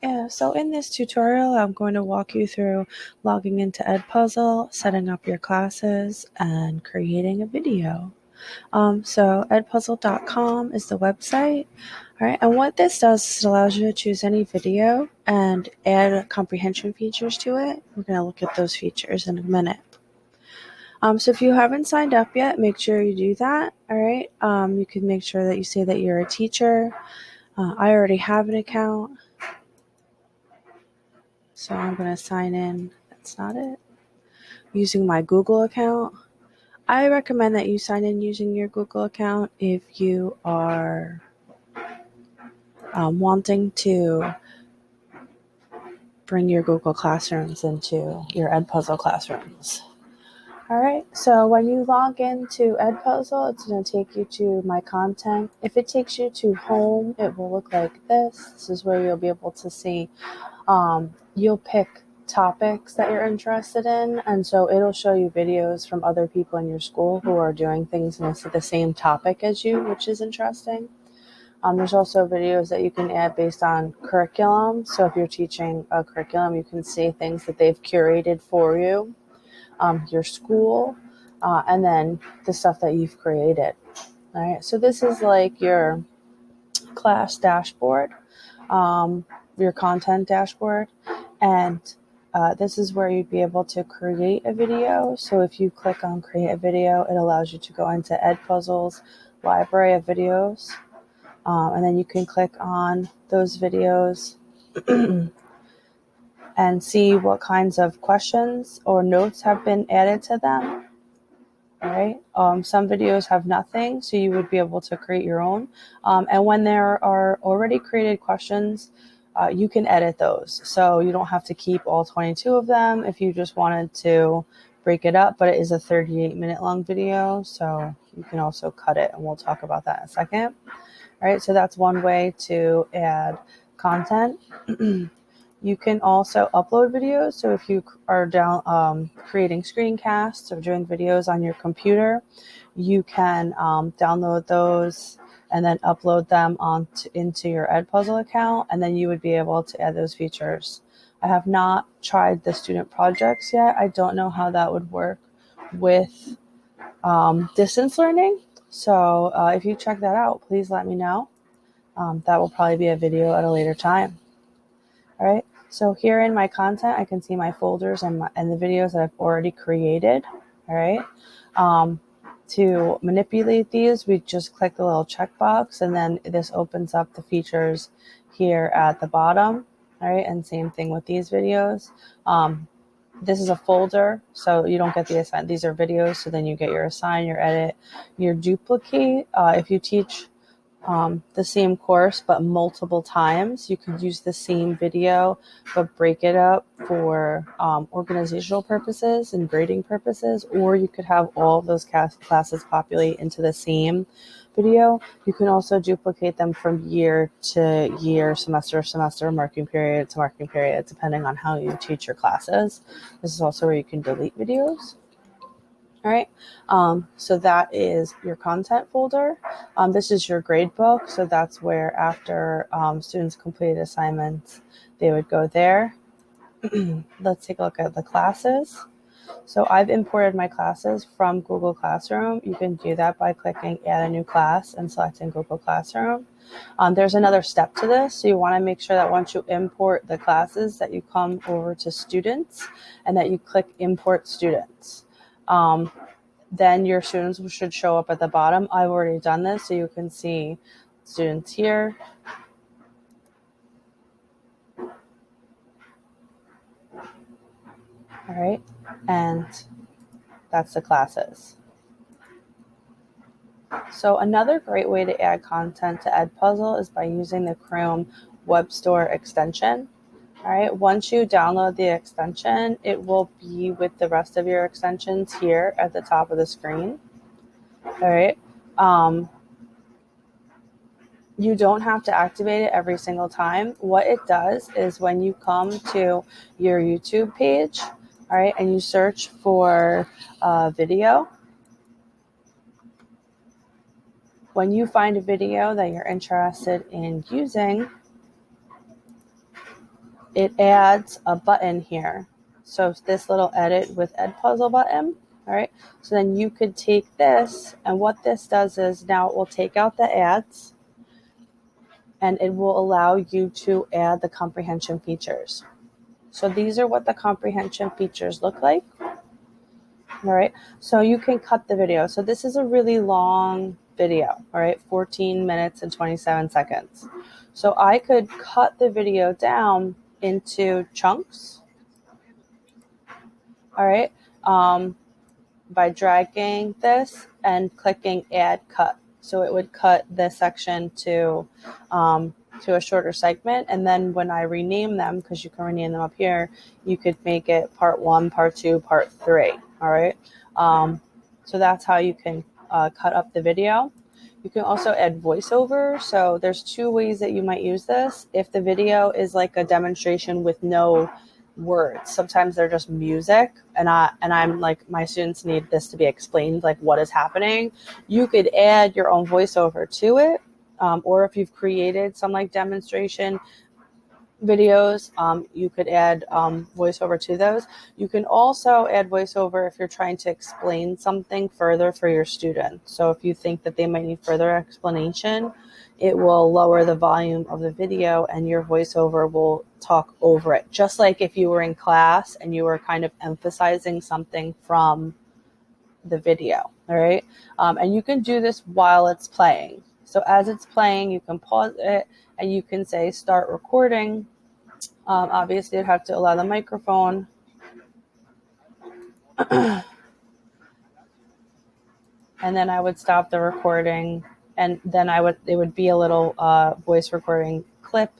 Yeah, so in this tutorial, I'm going to walk you through logging into EdPuzzle, setting up your classes, and creating a video. So edpuzzle.com is the website. All right, and what this does is it allows you to choose any video and add comprehension features to it. We're going to look at those features in a minute. So if you haven't signed up yet, make sure you do that. All right, you can make sure that you say that you're a teacher. I already have an account. So I'm going to sign in. That's not it. Using my Google account. I recommend that you sign in using your Google account if you are wanting to bring your Google Classrooms into your EdPuzzle classrooms. All right, so when you log into EdPuzzle, it's going to take you to My Content. If it takes you to Home, it will look like this. This is where you'll be able to see, you'll pick topics that you're interested in, and so it'll show you videos from other people in your school who are doing things in the same topic as you, which is interesting. There's also videos that you can add based on curriculum. So if you're teaching a curriculum, you can see things that they've curated for you, your school, and then the stuff that you've created. All right. So this is like your class dashboard, your content dashboard, and this is where you'd be able to create a video. So if you click on create a video, it allows you to go into EdPuzzle's library of videos. And then you can click on those videos and see what kinds of questions or notes have been added to them. All right. Some videos have nothing, so you would be able to create your own. And when there are already created questions, you can edit those. So you don't have to keep all 22 of them if you just wanted to break it up, but it is a 38-minute long video, so you can also cut it, and we'll talk about that in a second. All right, so that's one way to add content. You can also upload videos. So if you are creating screencasts or doing videos on your computer, you can download those and then upload them into your EdPuzzle account, and then you would be able to add those features. I have not tried the student projects yet. I don't know how that would work with distance learning. So if you check that out, please let me know. That will probably be a video at a later time. All right. So here in my content, I can see my folders and the videos that I've already created. All right. To manipulate these, we just click the little checkbox, and then this opens up the features here at the bottom. All right. And same thing with these videos. This is a folder, so you don't get the assign. These are videos, so then you get your assign, your edit, your duplicate. If you teach the same course but multiple times, you could use the same video but break it up for organizational purposes and grading purposes, or you could have all of those classes populate into the same video. You can also duplicate them from year to year, semester to semester, marking period to marking period, depending on how you teach your classes. This is also where you can delete videos. All right, so that is your content folder. This is your grade book, so that's where after students completed assignments, they would go there. Let's take a look at the classes. So I've imported my classes from Google Classroom. You can do that by clicking add a new class and selecting Google Classroom. There's another step to this. So you want to make sure that once you import the classes that you come over to students and that you click import students. Then your students should show up at the bottom. I've already done this, so you can see students here. All right, and that's the classes. So another great way to add content to EdPuzzle is by using the Chrome Web Store extension. All right, once you download the extension, it will be with the rest of your extensions here at the top of the screen. All right. You don't have to activate it every single time. What it does is when you come to your YouTube page, all right, and you search for video, when you find a video that you're interested in using, it adds a button here. So this little edit with EdPuzzle button, all right? So then you could take this, and what this does is now it will take out the ads, and it will allow you to add the comprehension features. So these are what the comprehension features look like. All right, so you can cut the video. So this is a really long video, all right, 14 minutes and 27 seconds. So I could cut the video down into chunks, all right, by dragging this and clicking add cut. So it would cut this section to a shorter segment. And then when I rename them, because you can rename them up here, you could make it part 1, part 2, part 3. All right. So that's how you can cut up the video. You can also add voiceover. So there's 2 ways that you might use this. If the video is like a demonstration with no words, sometimes they're just music, and I'm like, my students need this to be explained, like what is happening. You could add your own voiceover to it, or if you've created some like demonstration videos, you could add voiceover to those. You can also add voiceover if you're trying to explain something further for your student. So if you think that they might need further explanation, it will lower the volume of the video and your voiceover will talk over it. Just like if you were in class and you were kind of emphasizing something from the video, all right? And you can do this while it's playing. So as it's playing, you can pause it and you can say start recording. Obviously, you'd have to allow the microphone. And then I would stop the recording, and then it would be a little voice recording clip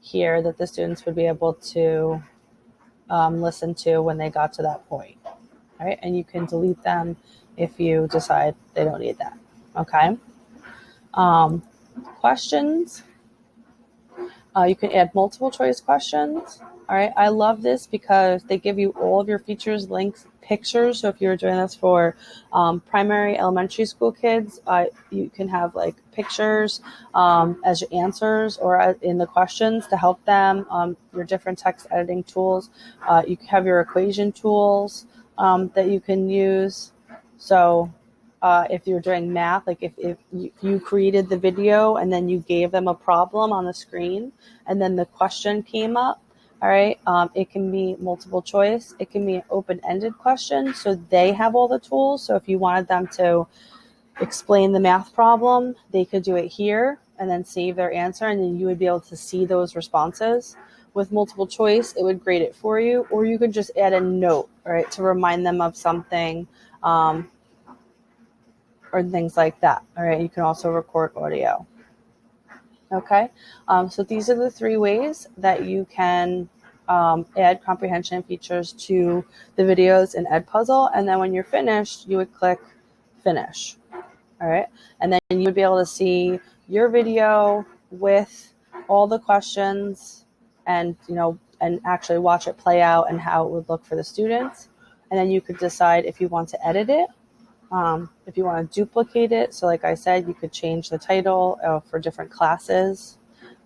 here that the students would be able to listen to when they got to that point. All right, and you can delete them if you decide they don't need that. Okay. Questions. You can add multiple choice questions. All right, I love this because they give you all of your features, links, pictures. So if you're doing this for primary, elementary school kids, you can have like pictures as your answers or in the questions to help them. Your different text editing tools. You can have your equation tools that you can use. So if you're doing math, like if you created the video and then you gave them a problem on the screen and then the question came up, all right, it can be multiple choice. It can be an open-ended question, so they have all the tools. So if you wanted them to explain the math problem, they could do it here and then save their answer, and then you would be able to see those responses. With multiple choice, it would grade it for you, or you could just add a note, all right, to remind them of something, or things like that. All right, you can also record audio. Okay, so these are the 3 ways that you can add comprehension features to the videos in EdPuzzle, and then when you're finished, you would click finish. All right, and then you would be able to see your video with all the questions, and and actually watch it play out and how it would look for the students, and then you could decide if you want to edit it. If you want to duplicate it, so like I said, you could change the title for different classes,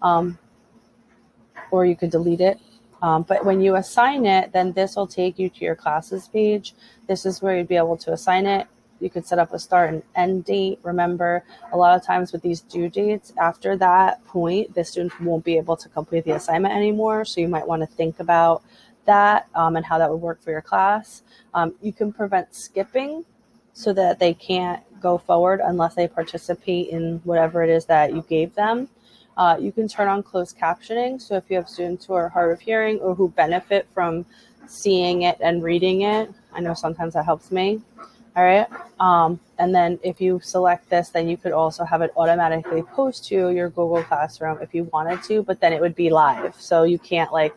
or you could delete it. But when you assign it, then this will take you to your classes page. This is where you'd be able to assign it. You could set up a start and end date. Remember, a lot of times with these due dates, after that point, the student won't be able to complete the assignment anymore. So you might want to think about that and how that would work for your class. You can prevent skipping so that they can't go forward unless they participate in whatever it is that you gave them. You can turn on closed captioning. So if you have students who are hard of hearing or who benefit from seeing it and reading it, I know sometimes that helps me. All right. And then if you select this, then you could also have it automatically post to your Google Classroom if you wanted to, but then it would be live. So you can't like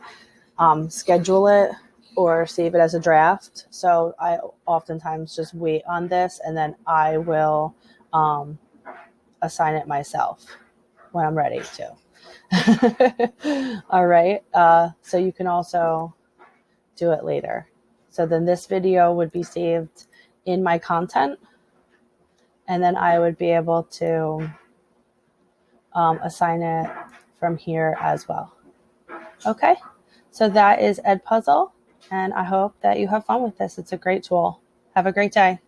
schedule it or save it as a draft. So I oftentimes just wait on this and then I will assign it myself when I'm ready to. All right. So you can also do it later. So then this video would be saved in my content, and then I would be able to assign it from here as well. Okay. So that is EdPuzzle, and I hope that you have fun with this. It's a great tool. Have a great day.